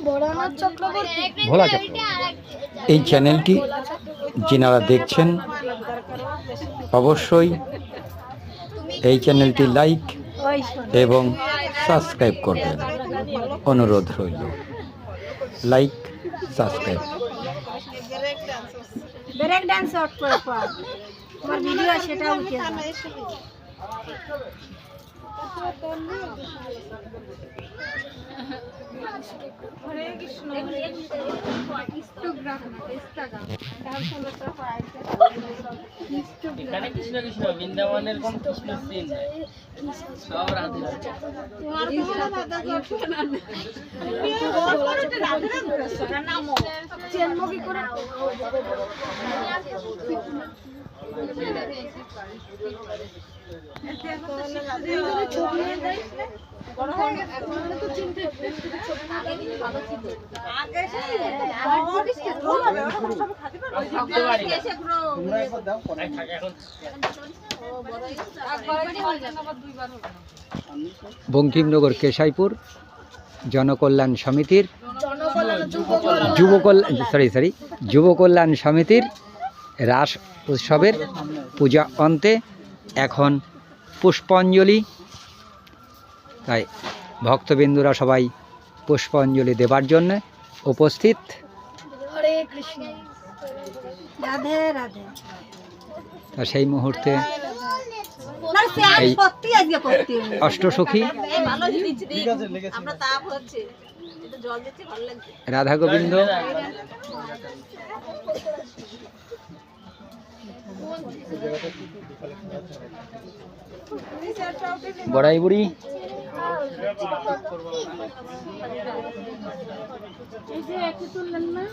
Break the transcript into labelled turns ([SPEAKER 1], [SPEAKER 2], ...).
[SPEAKER 1] ভোলা চক্রবর্তী। এই চ্যানেলটি যিনারা দেখছেন অবশ্যই এই চ্যানেলটি লাইক এবং সাবস্ক্রাইব করবেন, অনুরোধ রইল। Like, subscribe.
[SPEAKER 2] Break dance out করে পর তোমার ভিডিও সেটা উঠে যাবে। হরে কৃষ্ণ।
[SPEAKER 3] এখানে কৃষ্ণ কৃষ্ণ, বৃন্দাবনের কোন কৃষ্ণ সিন নাই, সব রাধে রাধে।
[SPEAKER 1] বঙ্কিমনগর কেশাইপুর জনকল্যাণ সমিতির যুব কল্যাণ সমিতির রাস উৎসবের পূজা অন্তে এখন পুষ্পাঞ্জলি, তাই ভক্তবিন্দুরা সবাই পুষ্পাঞ্জলি দেবার জন্য উপস্থিত।
[SPEAKER 2] হরে কৃষ্ণ, রাধে রাধে।
[SPEAKER 1] তা সেই মুহূর্তে এই অষ্টসখী রাধা গোবিন্দ বড়াই বুড়ি
[SPEAKER 2] এই যে একটু তুললেন না।